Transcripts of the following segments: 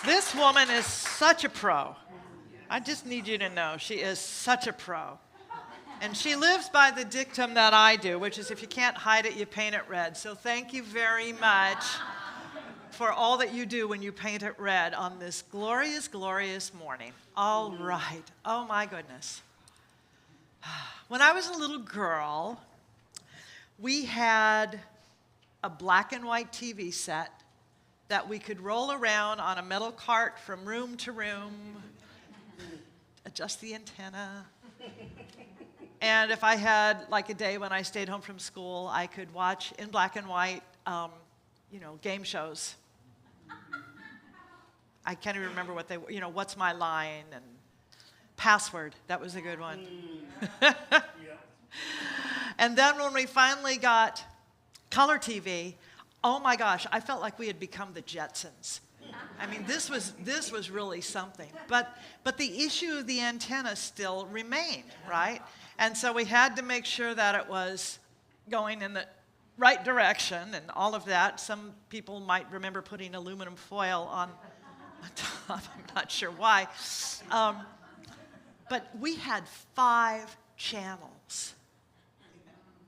This woman is such a pro. I just need you to know she is such a pro. And she lives by the dictum that I do, which is if you can't hide it, you paint it red. So thank you very much for all that you do when you paint it red on this glorious, glorious morning. All right. Oh, my goodness. When I was a little girl, we had a black and white TV set that we could roll around on a metal cart from room to room, adjust the antenna. And if I had like a day when I stayed home from school, I could watch in black and white, game shows. I can't even remember what they were, What's My Line and Password. That was a good one. Yeah. And then when we finally got color TV, oh my gosh, I felt like we had become the Jetsons. I mean, this was really something. But the issue of the antenna still remained, right? And so we had to make sure that it was going in the right direction and all of that. Some people might remember putting aluminum foil on top. I'm not sure why. But we had 5 channels.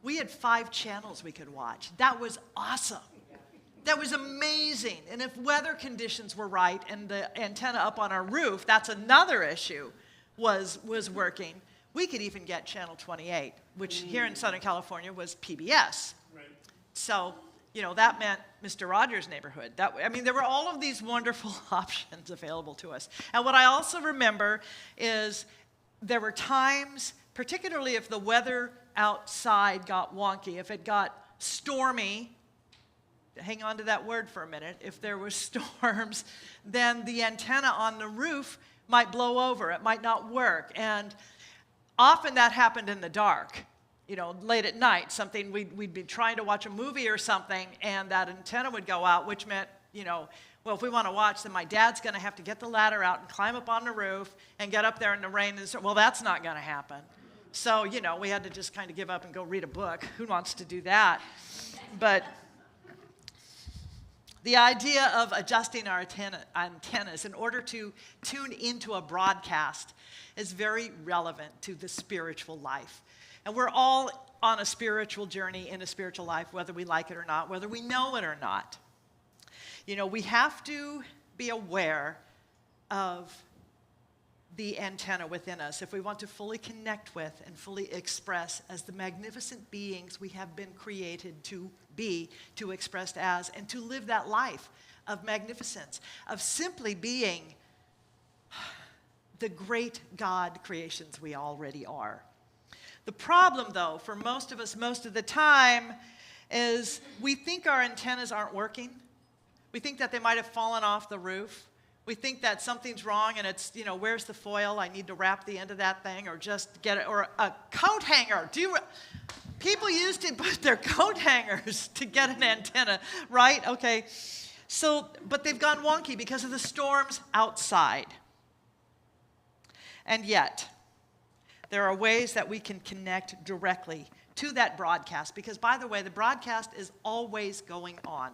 We had 5 channels we could watch. That was awesome. That was amazing. And if weather conditions were right and the antenna up on our roof, that's another issue, was working, we could even get channel 28, which here in Southern California was PBS. Right. So, that meant Mr. Rogers' Neighborhood. There were all of these wonderful options available to us. And what I also remember is there were times, particularly if the weather outside got wonky, if it got stormy, hang on to that word for a minute, if there were storms, then the antenna on the roof might blow over, it might not work. And often that happened in the dark, late at night, we'd be trying to watch a movie or something, and that antenna would go out, which meant, well, if we want to watch, then my dad's going to have to get the ladder out and climb up on the roof and get up there in the rain. Well, that's not going to happen. So, we had to just kind of give up and go read a book. Who wants to do that? But the idea of adjusting our antennas in order to tune into a broadcast is very relevant to the spiritual life. And we're all on a spiritual journey in a spiritual life, whether we like it or not, whether we know it or not. We have to be aware of the antenna within us if we want to fully connect with and fully express as the magnificent beings we have been created to be, to express as, and to live that life of magnificence, of simply being the great God creations we already are. The problem, though, for most of us most of the time is we think our antennas aren't working. We think that they might have fallen off the roof. We think that something's wrong and it's, where's the foil? I need to wrap the end of that thing or just get it, or a coat hanger. People used to put their coat hangers to get an antenna, right? Okay. So, but they've gone wonky because of the storms outside. And yet, there are ways that we can connect directly to that broadcast because, by the way, the broadcast is always going on,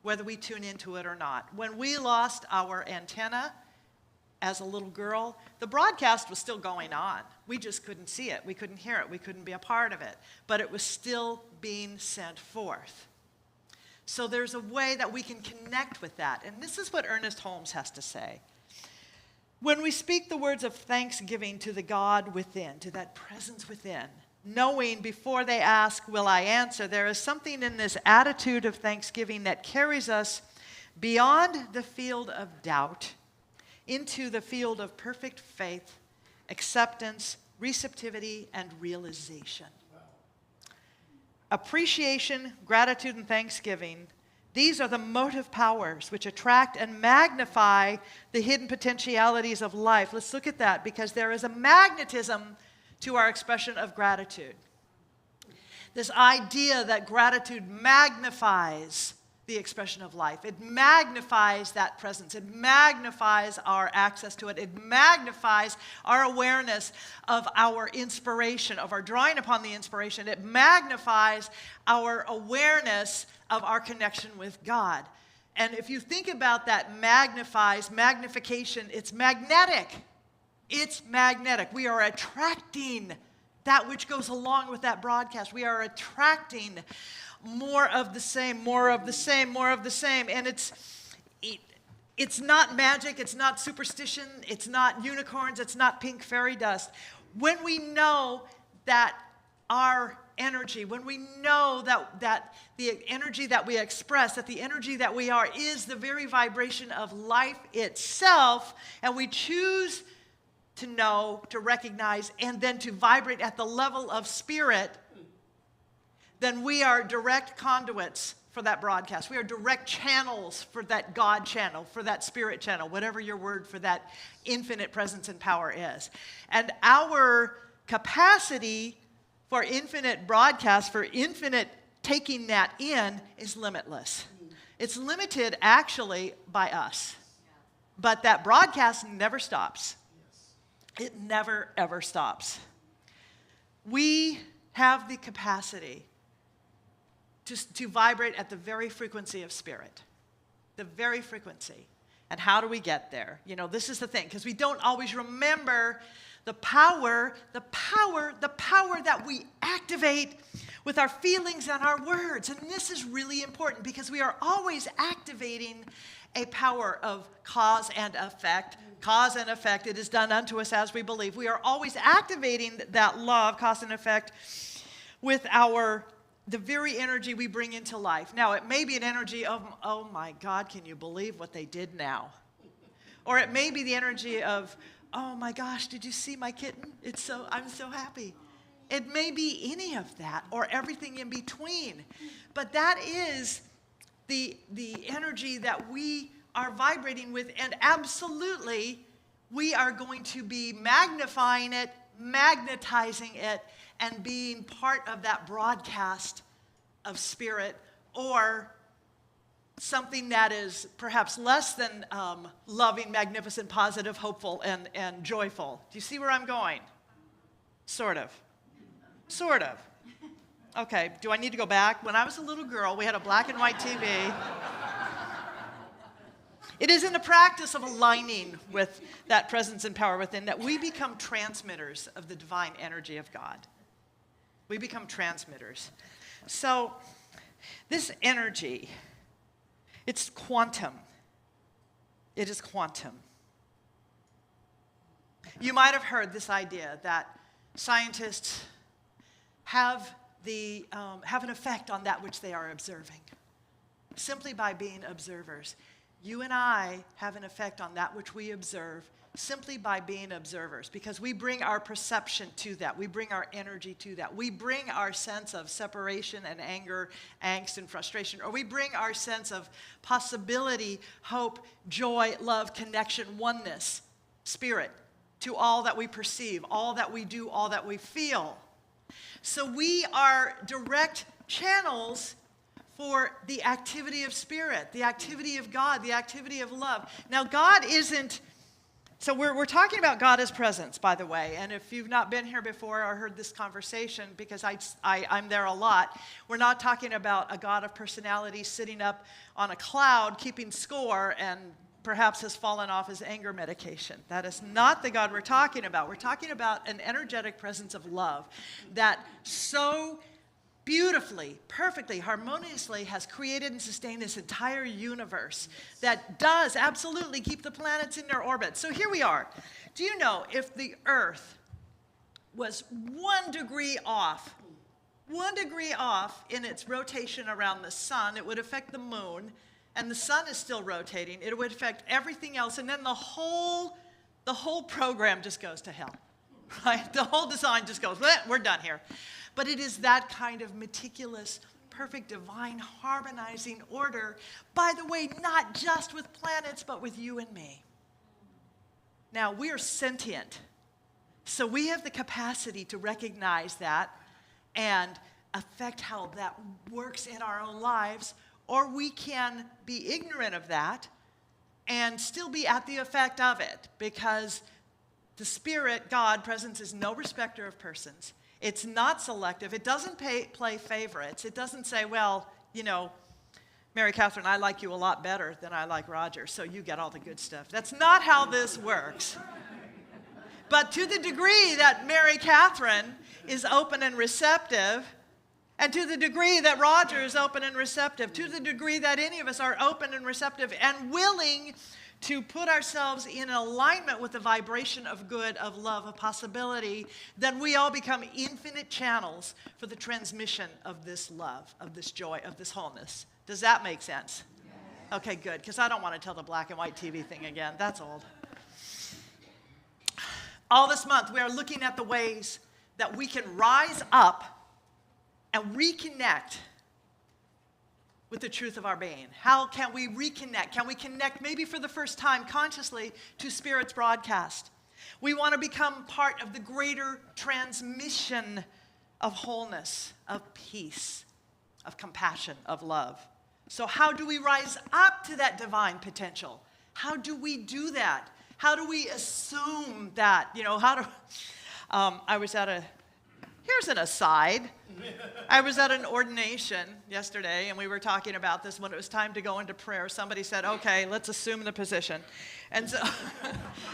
whether we tune into it or not. When we lost our antenna as a little girl, the broadcast was still going on. We just couldn't see it. We couldn't hear it. We couldn't be a part of it. But it was still being sent forth. So there's a way that we can connect with that. And this is what Ernest Holmes has to say. When we speak the words of thanksgiving to the God within, to that presence within, knowing before they ask, will I answer, there is something in this attitude of thanksgiving that carries us beyond the field of doubt into the field of perfect faith, acceptance, receptivity, and realization. Appreciation, gratitude, and thanksgiving, these are the motive powers which attract and magnify the hidden potentialities of life. Let's look at that because there is a magnetism to our expression of gratitude. This idea that gratitude magnifies the expression of life. It magnifies that presence. It magnifies our access to it. It magnifies our awareness of our inspiration, of our drawing upon the inspiration. It magnifies our awareness of our connection with God. And if you think about that magnifies, magnification, it's magnetic. It's magnetic. We are attracting that which goes along with that broadcast. We are attracting more of the same, more of the same, more of the same. And it's not magic, it's not superstition, it's not unicorns, it's not pink fairy dust. When we know that our energy, when we know that the energy that we express, that the energy that we are is the very vibration of life itself, and we choose to know, to recognize, and then to vibrate at the level of spirit, then we are direct conduits for that broadcast. We are direct channels for that God channel, for that spirit channel, whatever your word for that infinite presence and power is. And our capacity for infinite broadcast, for infinite taking that in, is limitless. It's limited actually by us. But that broadcast never stops. It never, ever stops. We have the capacity to vibrate at the very frequency of spirit. The very frequency. And how do we get there? You know, this is the thing, because we don't always remember the power that we activate with our feelings and our words. And this is really important because we are always activating a power of cause and effect. Cause and effect, it is done unto us as we believe. We are always activating that law of cause and effect with the very energy we bring into life. Now, it may be an energy of, oh my God, can you believe what they did now? Or it may be the energy of, oh my gosh, did you see my kitten? I'm so happy. It may be any of that or everything in between. But that is the energy that we are vibrating with, and absolutely we are going to be magnifying it, magnetizing it, and being part of that broadcast of spirit, or something that is perhaps less than loving, magnificent, positive, hopeful, and joyful. Do you see where I'm going? Sort of. Sort of. Okay, do I need to go back? When I was a little girl, we had a black and white TV. It is in the practice of aligning with that presence and power within that we become transmitters of the divine energy of God. We become transmitters. So this energy, it's quantum. It is quantum. You might have heard this idea that scientists have an effect on that which they are observing, simply by being observers. You and I have an effect on that which we observe simply by being observers, because we bring our perception to that. We bring our energy to that. We bring our sense of separation and anger, angst and frustration, or we bring our sense of possibility, hope, joy, love, connection, oneness, spirit, to all that we perceive, all that we do, all that we feel. So we are direct channels for the activity of spirit, the activity of God, the activity of love. Now, God isn't, so we're talking about God as presence, by the way, and if you've not been here before or heard this conversation, because I'm there a lot, we're not talking about a God of personality sitting up on a cloud keeping score and perhaps has fallen off his anger medication. That is not the God we're talking about. We're talking about an energetic presence of love that so beautifully, perfectly, harmoniously has created and sustained this entire universe that does absolutely keep the planets in their orbit. So here we are. Do you know if the Earth was 1 degree off in its rotation around the sun, it would affect the moon, and the sun is still rotating, it would affect everything else, and then the whole program just goes to hell, right? The whole design just goes, we're done here. But it is that kind of meticulous, perfect, divine, harmonizing order, by the way, not just with planets, but with you and me. Now, we are sentient, so we have the capacity to recognize that and affect how that works in our own lives, or we can be ignorant of that and still be at the effect of it, because the Spirit, God, presence, is no respecter of persons. It's not selective. It doesn't play favorites. It doesn't say, well, you know, Mary Catherine, I like you a lot better than I like Roger, so you get all the good stuff. That's not how this works. But to the degree that Mary Catherine is open and receptive, and to the degree that Roger is open and receptive, to the degree that any of us are open and receptive and willing to put ourselves in alignment with the vibration of good, of love, of possibility, then we all become infinite channels for the transmission of this love, of this joy, of this wholeness. Does that make sense? Yes. Okay, good, because I don't want to tell the black and white TV thing again. That's old. All this month, we are looking at the ways that we can rise up and reconnect with the truth of our being. How can we reconnect? Can we connect maybe for the first time consciously to Spirit's broadcast? We want to become part of the greater transmission of wholeness, of peace, of compassion, of love. So how do we rise up to that divine potential? How do we do that? How do we assume that? Here's an aside. I was at an ordination yesterday, and we were talking about this. When it was time to go into prayer, somebody said, okay, let's assume the position. And so,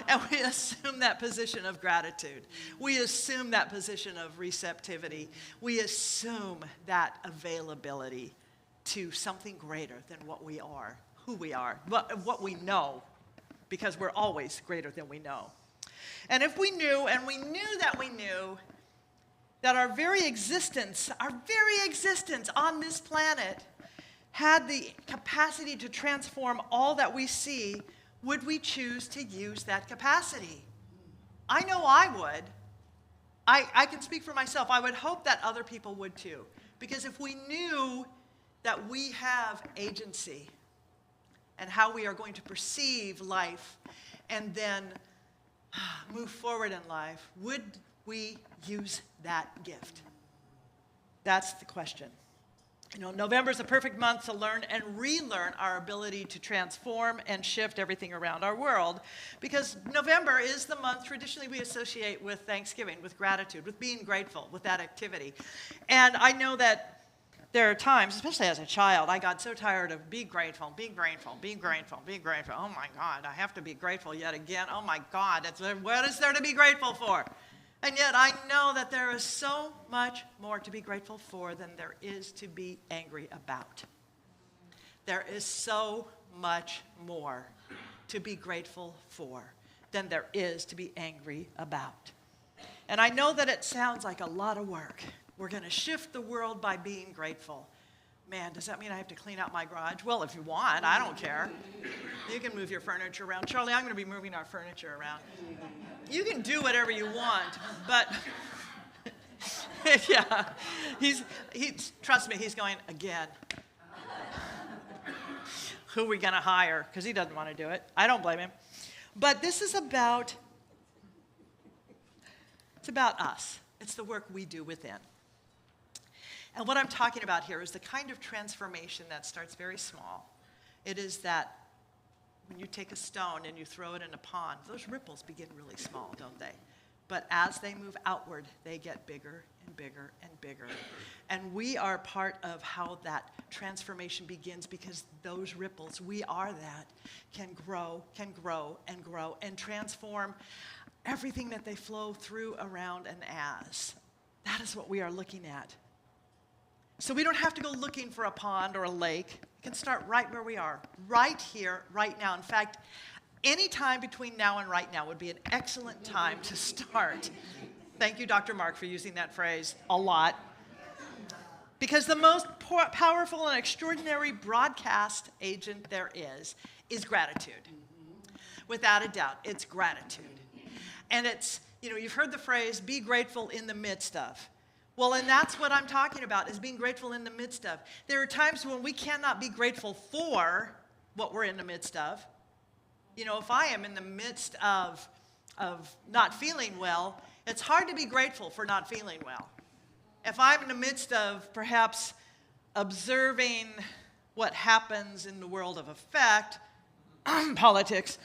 and we assume that position of gratitude. We assume that position of receptivity. We assume that availability to something greater than what we are, who we are, what we know, because we're always greater than we know. And if we knew, and we knew that our very existence on this planet had the capacity to transform all that we see, would we choose to use that capacity? I know I would. I can speak for myself. I would hope that other people would too. Because if we knew that we have agency and how we are going to perceive life and then move forward in life, would we use that gift? That's the question. November is a perfect month to learn and relearn our ability to transform and shift everything around our world, because November is the month traditionally we associate with Thanksgiving, with gratitude, with being grateful, with that activity. And I know that there are times, especially as a child, I got so tired of be grateful, be grateful, be grateful, be grateful. Oh my God, I have to be grateful yet again. Oh my God, what is there to be grateful for? And yet I know that there is so much more to be grateful for than there is to be angry about. There is so much more to be grateful for than there is to be angry about. And I know that it sounds like a lot of work. We're going to shift the world by being grateful. Man, does that mean I have to clean out my garage? Well, if you want, I don't care. You can move your furniture around. Charlie, I'm going to be moving our furniture around. You can do whatever you want, but yeah, trust me, he's going, again. Who are we going to hire? Because he doesn't want to do it. I don't blame him. But this is about, it's about us. It's the work we do within. And what I'm talking about here is the kind of transformation that starts very small. It is that when you take a stone and you throw it in a pond, those ripples begin really small, don't they? But as they move outward, they get bigger and bigger and bigger. And we are part of how that transformation begins, because those ripples, we are that, can grow and transform everything that they flow through, around, and as. That is what we are looking at. So we don't have to go looking for a pond or a lake. We can start right where we are, right here, right now. In fact, any time between now and right now would be an excellent time to start. Thank you, Dr. Mark, for using that phrase a lot. Because the most powerful and extraordinary broadcast agent there is gratitude. Without a doubt, it's gratitude. And it's, you've heard the phrase, be grateful in the midst of. Well, and that's what I'm talking about, is being grateful in the midst of. There are times when we cannot be grateful for what we're in the midst of. If I am in the midst of not feeling well, it's hard to be grateful for not feeling well. If I'm in the midst of perhaps observing what happens in the world of effect, politics,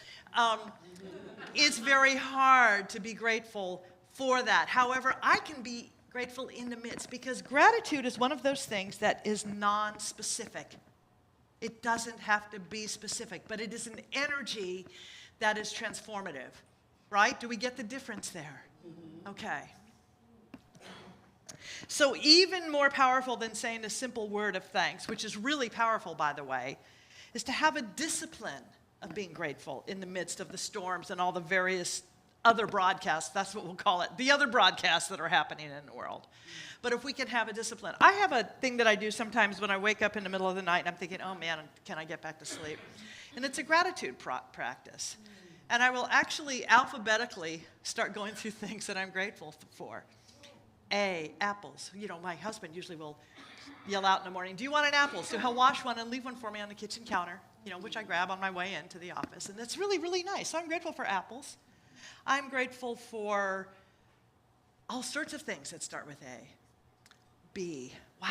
it's very hard to be grateful for that. However, I can be grateful in the midst, because gratitude is one of those things that is non-specific. It doesn't have to be specific, but it is an energy that is transformative, right? Do we get the difference there? Okay. So even more powerful than saying a simple word of thanks, which is really powerful, by the way, is to have a discipline of being grateful in the midst of the storms and all the various other broadcasts, that's what we'll call it, the other broadcasts that are happening in the world. But if we can have a discipline. I have a thing that I do sometimes when I wake up in the middle of the night and I'm thinking, oh man, can I get back to sleep? And it's a gratitude practice. And I will actually alphabetically start going through things that I'm grateful for. A, apples. You know, my husband usually will yell out in the morning, do you want an apple? So he'll wash one and leave one for me on the kitchen counter, you know, which I grab on my way into the office. And that's really, really nice. So I'm grateful for apples. I'm grateful for all sorts of things that start with A. B, wow,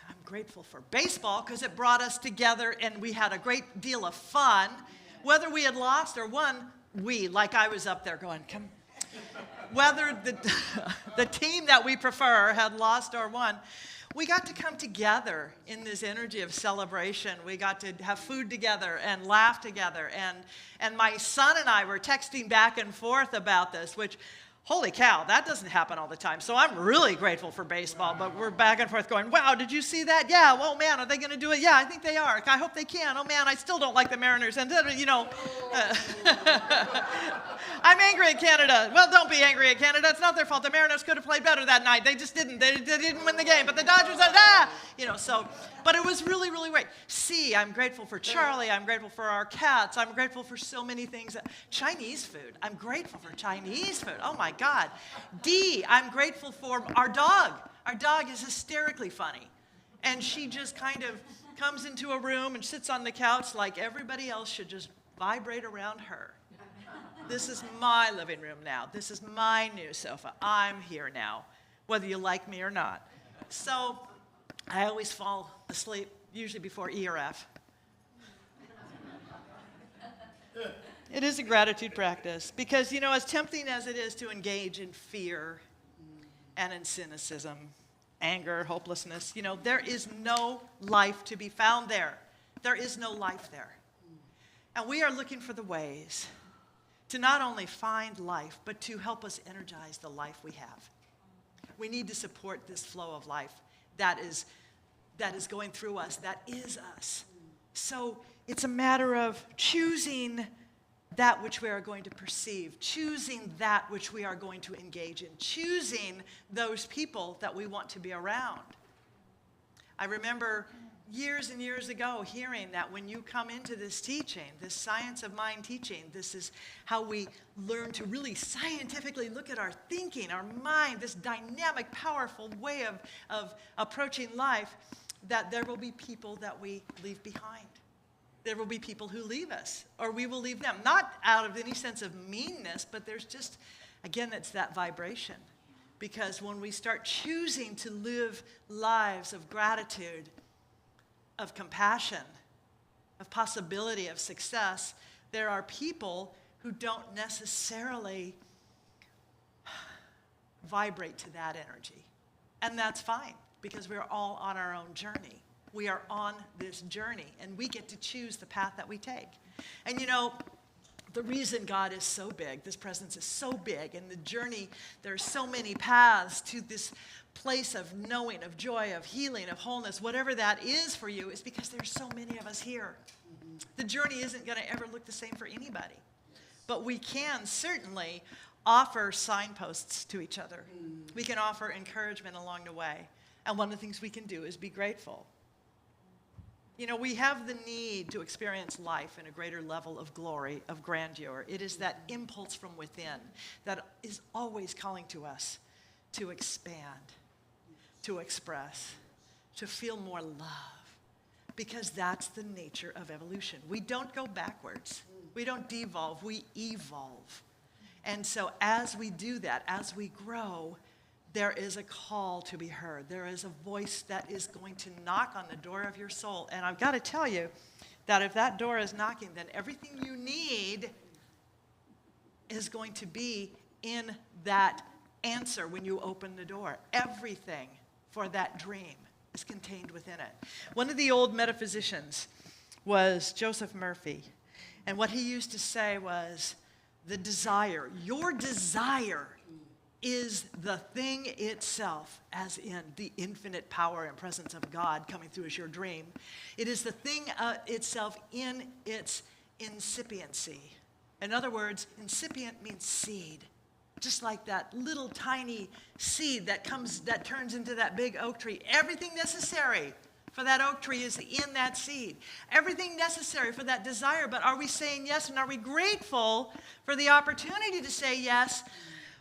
I'm grateful for baseball because it brought us together and we had a great deal of fun. Whether we had lost or won, like I was up there going, come. Whether the team that we prefer had lost or won, we got to come together in this energy of celebration. We got to have food together and laugh together. And my son and I were texting back and forth about this, which, holy cow, that doesn't happen all the time. So I'm really grateful for baseball, but we're back and forth going, wow, did you see that? Yeah, well, man, are they going to do it? Yeah, I think they are. I hope they can. Oh, man, I still don't like the Mariners. And, you know, I'm angry at Canada. Well, don't be angry at Canada. It's not their fault. The Mariners could have played better that night. They just didn't. They didn't win the game. But the Dodgers said, you know, so, but it was really, really great. C, I'm grateful for Charlie. I'm grateful for our cats. I'm grateful for so many things. Chinese food. I'm grateful for Chinese food. Oh, my God. D, I'm grateful for our dog. Our dog is hysterically funny. And she just kind of comes into a room and sits on the couch like everybody else should just vibrate around her. This is my living room now. This is my new sofa. I'm here now, whether you like me or not. So I always fall asleep, usually before E or F. It is a gratitude practice because, you know, as tempting as it is to engage in fear and in cynicism, anger, hopelessness, you know, there is no life to be found there. There is no life there. And we are looking for the ways to not only find life, but to help us energize the life we have. We need to support this flow of life that is going through us, that is us. So it's a matter of choosing that which we are going to perceive, choosing that which we are going to engage in, choosing those people that we want to be around. I remember years and years ago hearing that when you come into this teaching, this science of mind teaching, this is how we learn to really scientifically look at our thinking, our mind, this dynamic, powerful way of approaching life, that there will be people that we leave behind. There will be people who leave us, or we will leave them. Not out of any sense of meanness, but there's just, again, it's that vibration. Because when we start choosing to live lives of gratitude, of compassion, of possibility, of success, there are people who don't necessarily vibrate to that energy. And that's fine, because we're all on our own journey. We are on this journey, and we get to choose the path that we take. And you know, the reason God is so big, this presence is so big, and the journey, there are so many paths to this place of knowing, of joy, of healing, of wholeness, whatever that is for you, is because there's so many of us here. The journey isn't going to ever look the same for anybody. But we can certainly offer signposts to each other. We can offer encouragement along the way. And one of the things we can do is be grateful. You know, we have the need to experience life in a greater level of glory, of grandeur. It is that impulse from within that is always calling to us to expand, to express, to feel more love, because that's the nature of evolution. We don't go backwards. We don't devolve. We evolve. And so as we do that, as we grow, there is a call to be heard. There is a voice that is going to knock on the door of your soul. And I've got to tell you that if that door is knocking, then everything you need is going to be in that answer when you open the door. Everything for that dream is contained within it. One of the old metaphysicians was Joseph Murphy. And what he used to say was, the desire, your desire is the thing itself, as in the infinite power and presence of God coming through as your dream. It is the thing itself in its incipiency. In other words, incipient means seed. Just like that little tiny seed that turns into that big oak tree. Everything necessary for that oak tree is in that seed. Everything necessary for that desire. But are we saying yes, and are we grateful for the opportunity to say yes?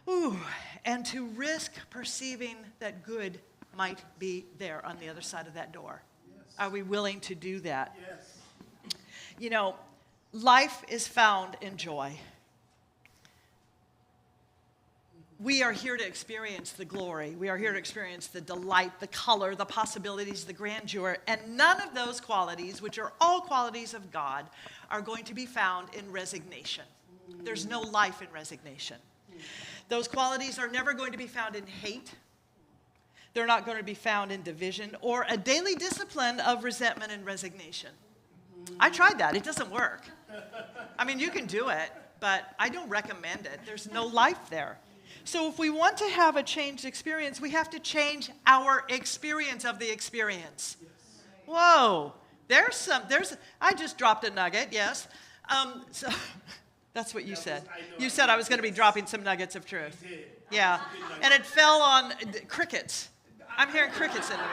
Ooh, and to risk perceiving that good might be there on the other side of that door. Yes. Are we willing to do that? Yes. You know, life is found in joy. We are here to experience the glory. We are here to experience the delight, the color, the possibilities, the grandeur. And none of those qualities, which are all qualities of God, are going to be found in resignation. There's no life in resignation. Those qualities are never going to be found in hate. They're not going to be found in division or a daily discipline of resentment and resignation. I tried that. It doesn't work. I mean, you can do it, but I don't recommend it. There's no life there. So if we want to have a changed experience, we have to change our experience of the experience. Whoa. I just dropped a nugget, yes. So that's what you said. You said I was going to be dropping some nuggets of truth. Yeah. And it fell on crickets. I'm hearing crickets in it.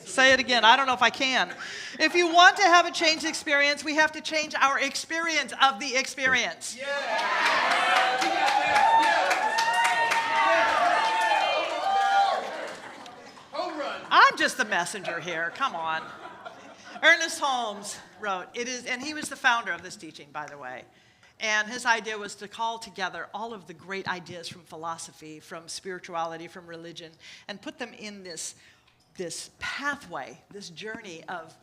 Say it again. I don't know if I can. If you want to have a changed experience, we have to change our experience of the experience. I'm just the messenger here. Come on. Ernest Holmes wrote, and he was the founder of this teaching, by the way. And his idea was to call together all of the great ideas from philosophy, from spirituality, from religion, and put them in this pathway, this journey of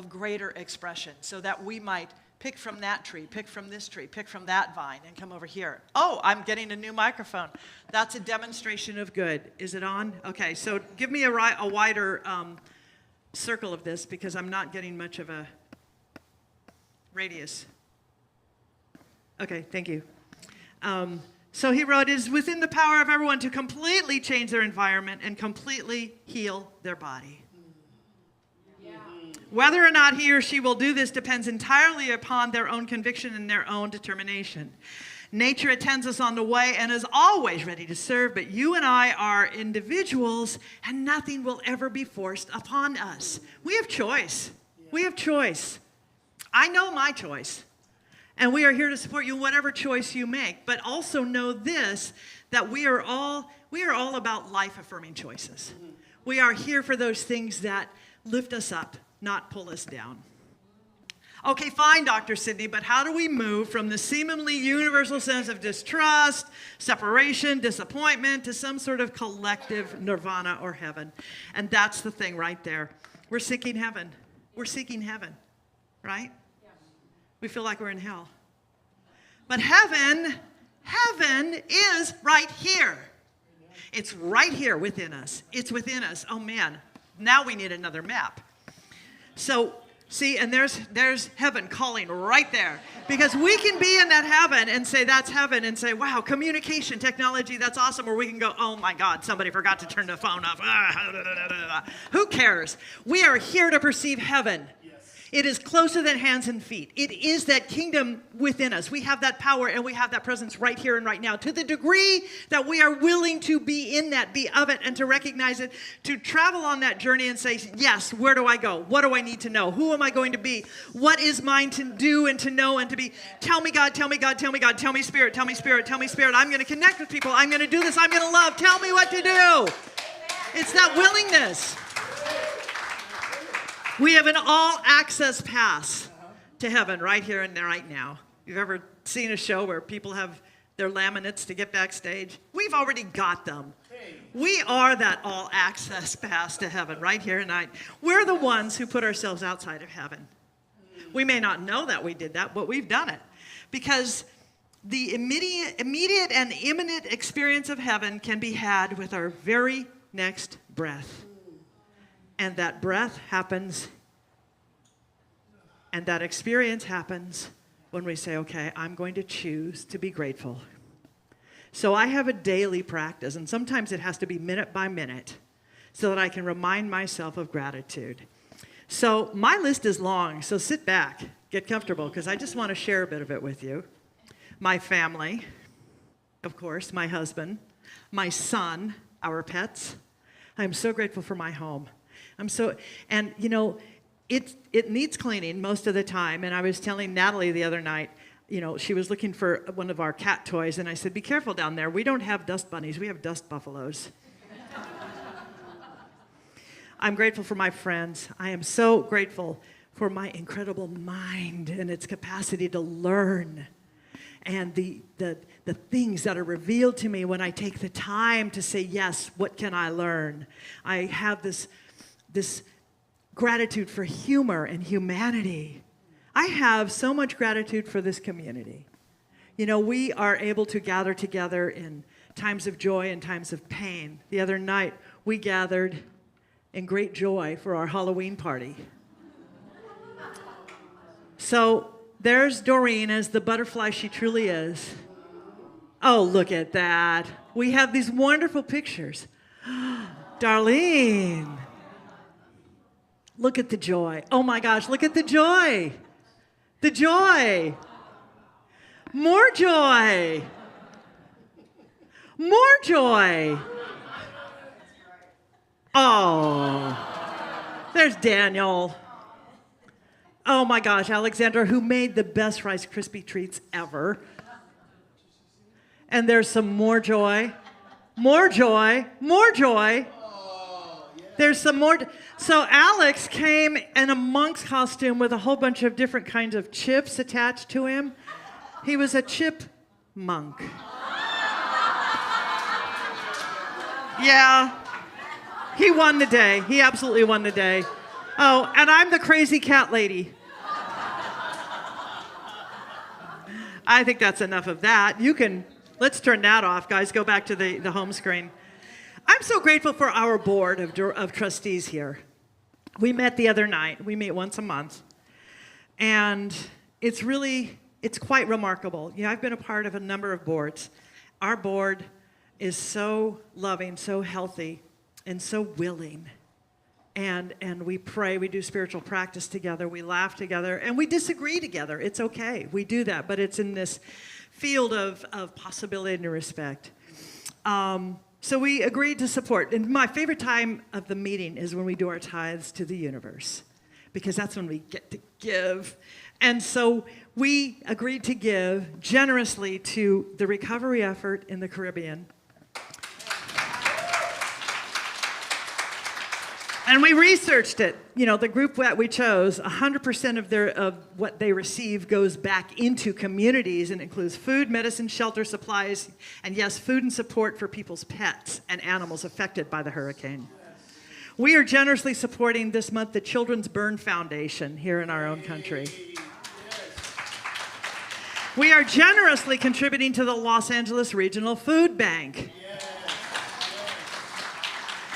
greater expression, so that we might pick from that tree, pick from this tree, pick from that vine, and come over here. Oh, I'm getting a new microphone. That's a demonstration of good. Is it on? Okay, so give me a wider circle of this, because I'm not getting much of a radius. Okay, thank you. So he wrote, it is within the power of everyone to completely change their environment and completely heal their body. Yeah. Whether or not he or she will do this depends entirely upon their own conviction and their own determination. Nature attends us on the way and is always ready to serve, but you and I are individuals, and nothing will ever be forced upon us. We have choice. We have choice. I know my choice. And we are here to support you in whatever choice you make. But also know this, that we are all about life-affirming choices. We are here for those things that lift us up, not pull us down. Okay, fine, Dr. Sidney, but how do we move from the seemingly universal sense of distrust, separation, disappointment, to some sort of collective nirvana or heaven? And that's the thing right there. We're seeking heaven. We're seeking heaven, right? We feel like we're in hell. But heaven is right here. It's right here within us. It's within us. Oh, man. Now we need another map. So, see, and there's heaven calling right there. Because we can be in that heaven and say, that's heaven, and say, wow, communication, technology, that's awesome. Or we can go, oh, my God, somebody forgot to turn the phone off. Who cares? We are here to perceive heaven. It is closer than hands and feet. It is that kingdom within us. We have that power and we have that presence right here and right now. To the degree that we are willing to be in that, be of it, and to recognize it, to travel on that journey and say, yes, where do I go? What do I need to know? Who am I going to be? What is mine to do and to know and to be? Tell me, God, tell me, God, tell me, God, tell me, Spirit, tell me, Spirit, tell me, Spirit. I'm going to connect with people. I'm going to do this. I'm going to love. Tell me what to do. It's that willingness. We have an all-access pass to heaven right here and right now. You've ever seen a show where people have their laminates to get backstage? We've already got them. We are that all-access pass to heaven right here and right. We're the ones who put ourselves outside of heaven. We may not know that we did that, but we've done it. Because the immediate and imminent experience of heaven can be had with our very next breath. And that breath happens And that experience happens when we say, okay, I'm going to choose to be grateful. So I have a daily practice, and sometimes it has to be minute by minute so that I can remind myself of gratitude. So my list is long, so sit back, get comfortable, because I just want to share a bit of it with you. My family, of course, my husband, my son, our pets. I'm so grateful for my home. And you know, it needs cleaning most of the time. And I was telling Natalie the other night, you know, she was looking for one of our cat toys, and I said, be careful down there. We don't have dust bunnies, we have dust buffaloes. I'm grateful for my friends. I am so grateful for my incredible mind and its capacity to learn. And the things that are revealed to me when I take the time to say, yes, what can I learn? I have this gratitude for humor and humanity. I have so much gratitude for this community. You know, we are able to gather together in times of joy and times of pain. The other night, we gathered in great joy for our Halloween party. So there's Doreen as the butterfly she truly is. Oh, look at that. We have these wonderful pictures. Darlene. Look at the joy. Oh my gosh, look at the joy. The joy. More joy. More joy. Oh, there's Daniel. Oh my gosh, Alexandra, who made the best Rice Krispie treats ever. And there's some more joy. More joy. More joy. There's some more. So Alex came in a monk's costume with a whole bunch of different kinds of chips attached to him. He was a chip monk. Yeah. He won the day. He absolutely won the day. Oh, and I'm the crazy cat lady. I think that's enough of that. Let's turn that off, guys. Go back to the home screen. I'm so grateful for our board of trustees here. We met the other night. We meet once a month. And it's quite remarkable. You know, I've been a part of a number of boards. Our board is so loving, so healthy, and so willing. And we pray, we do spiritual practice together, we laugh together, and we disagree together. It's okay, we do that, but it's in this field of possibility and respect. So we agreed to support. And my favorite time of the meeting is when we do our tithes to the universe, because that's when we get to give. And so we agreed to give generously to the recovery effort in the Caribbean. And we researched it. You know, the group that we chose, 100% of what they receive goes back into communities, and includes food, medicine, shelter, supplies, and yes, food and support for people's pets and animals affected by the hurricane. We are generously supporting this month the Children's Burn Foundation here in our own country. We are generously contributing to the Los Angeles Regional Food Bank.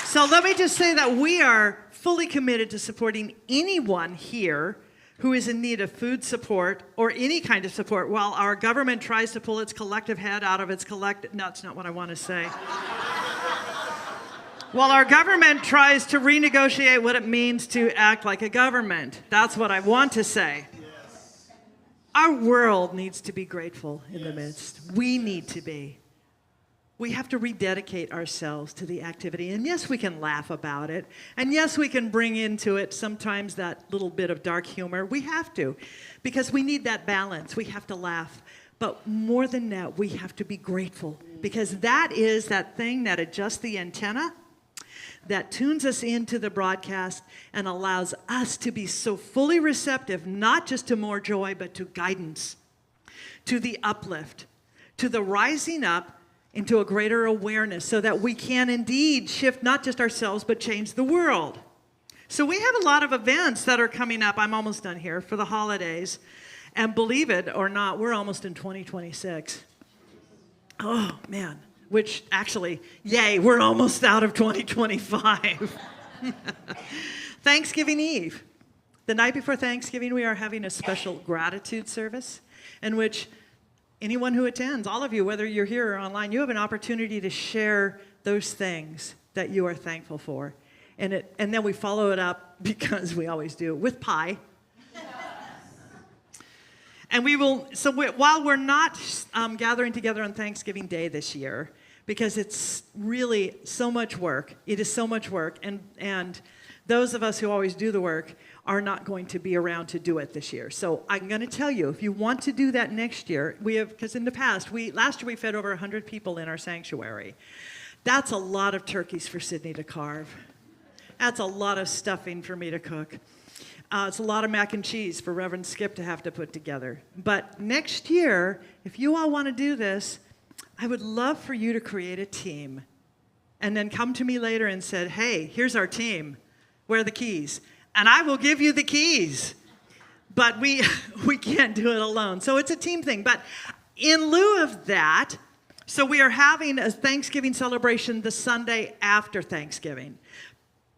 So let me just say that we are fully committed to supporting anyone here who is in need of food support or any kind of support while our government tries to pull its collective head out of its collective... No, that's not what I want to say. While our government tries to renegotiate what it means to act like a government. That's what I want to say. Our world needs to be grateful in the midst. We need to be. We have to rededicate ourselves to the activity. And yes, we can laugh about it. And yes, we can bring into it sometimes that little bit of dark humor. We have to, because we need that balance. We have to laugh. But more than that, we have to be grateful, because that is that thing that adjusts the antenna, that tunes us into the broadcast and allows us to be so fully receptive, not just to more joy, but to guidance, to the uplift, to the rising up into a greater awareness, so that we can indeed shift not just ourselves, but change the world. So we have a lot of events that are coming up. I'm almost done here for the holidays. And believe it or not, we're almost in 2026. Oh, man. Which actually, yay, we're almost out of 2025. Thanksgiving Eve. The night before Thanksgiving, we are having a special gratitude service in which anyone who attends, all of you, whether you're here or online, you have an opportunity to share those things that you are thankful for. And then we follow it up, because we always do, with pie. And while we're not gathering together on Thanksgiving Day this year, because it's really so much work, it is so much work, and those of us who always do the work are not going to be around to do it this year. So I'm going to tell you, if you want to do that next year, because in the past, last year we fed over 100 people in our sanctuary. That's a lot of turkeys for Sydney to carve. That's a lot of stuffing for me to cook. It's a lot of mac and cheese for Reverend Skip to have to put together. But next year, if you all want to do this, I would love for you to create a team and then come to me later and said, hey, here's our team. Where are the keys? And I will give you the keys. But we can't do it alone. So it's a team thing. But in lieu of that, so we are having a Thanksgiving celebration the Sunday after Thanksgiving.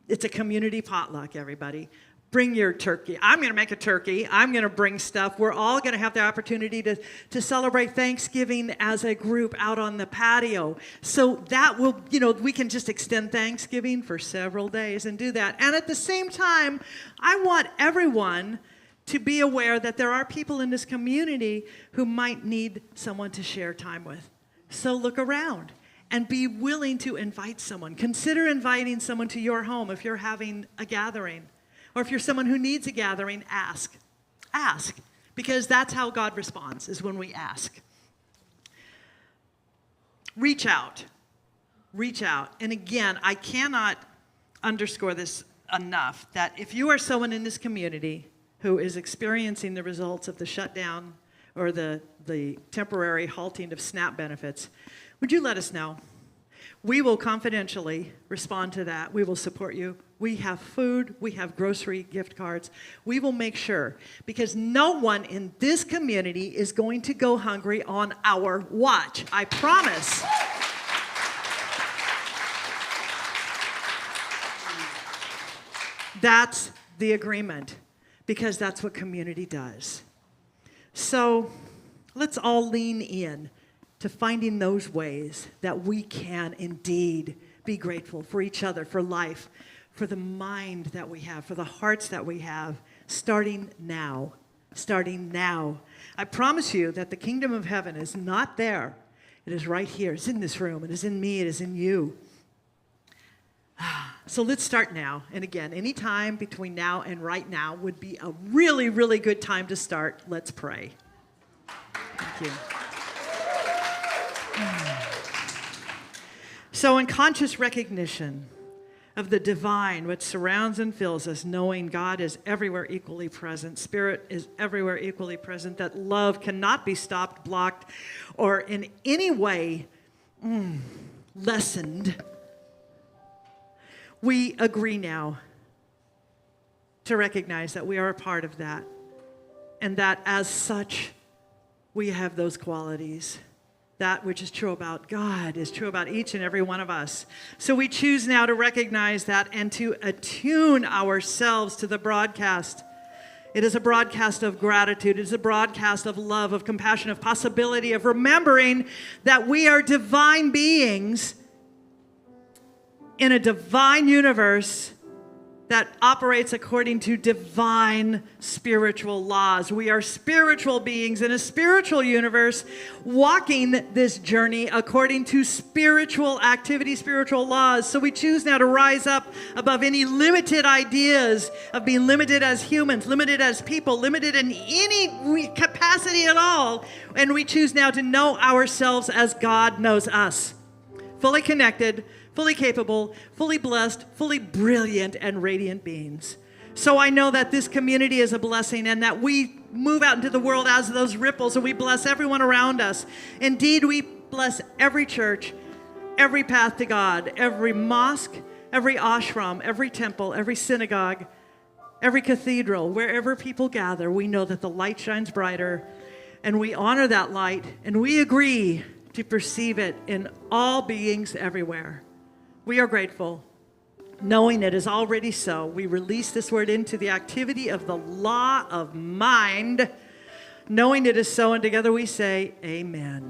It's a community potluck, everybody. Bring your turkey. I'm going to make a turkey. I'm going to bring stuff. We're all going to have the opportunity to celebrate Thanksgiving as a group out on the patio. So that will, we can just extend Thanksgiving for several days and do that. And at the same time, I want everyone to be aware that there are people in this community who might need someone to share time with. So look around and be willing to invite someone. Consider inviting someone to your home if you're having a gathering. Or if you're someone who needs a gathering, ask. Ask. Because that's how God responds, is when we ask. Reach out. Reach out. And again, I cannot underscore this enough, that if you are someone in this community who is experiencing the results of the shutdown or the temporary halting of SNAP benefits, would you let us know? We will confidentially respond to that. We will support you. We have food. We have grocery gift cards. We will make sure, because no one in this community is going to go hungry on our watch. I promise. That's the agreement, because that's what community does. So let's all lean in to finding those ways that we can indeed be grateful for each other, for life, for the mind that we have, for the hearts that we have, starting now. Starting now. I promise you that the kingdom of heaven is not there. It is right here. It's in this room. It is in me. It is in you. So let's start now. And again, any time between now and right now would be a really, really good time to start. Let's pray. Thank you. So in conscious recognition of the divine which surrounds and fills us, knowing God is everywhere equally present, Spirit is everywhere equally present, that love cannot be stopped, blocked, or in any way lessened, we agree now to recognize that we are a part of that, and that as such, we have those qualities. That which is true about God is true about each and every one of us. So we choose now to recognize that and to attune ourselves to the broadcast. It is a broadcast of gratitude. It is a broadcast of love, of compassion, of possibility, of remembering that we are divine beings in a divine universe that operates according to divine spiritual laws. We are spiritual beings in a spiritual universe, walking this journey according to spiritual activity, spiritual laws. So we choose now to rise up above any limited ideas of being limited as humans, limited as people, limited in any capacity at all. And we choose now to know ourselves as God knows us. Fully connected, fully capable, fully blessed, fully brilliant, and radiant beings. So I know that this community is a blessing, and that we move out into the world as those ripples, and we bless everyone around us. Indeed, we bless every church, every path to God, every mosque, every ashram, every temple, every synagogue, every cathedral, wherever people gather. We know that the light shines brighter, and we honor that light, and we agree to perceive it in all beings everywhere. We are grateful. Knowing it is already so, we release this word into the activity of the law of mind. Knowing it is so, and together we say, amen.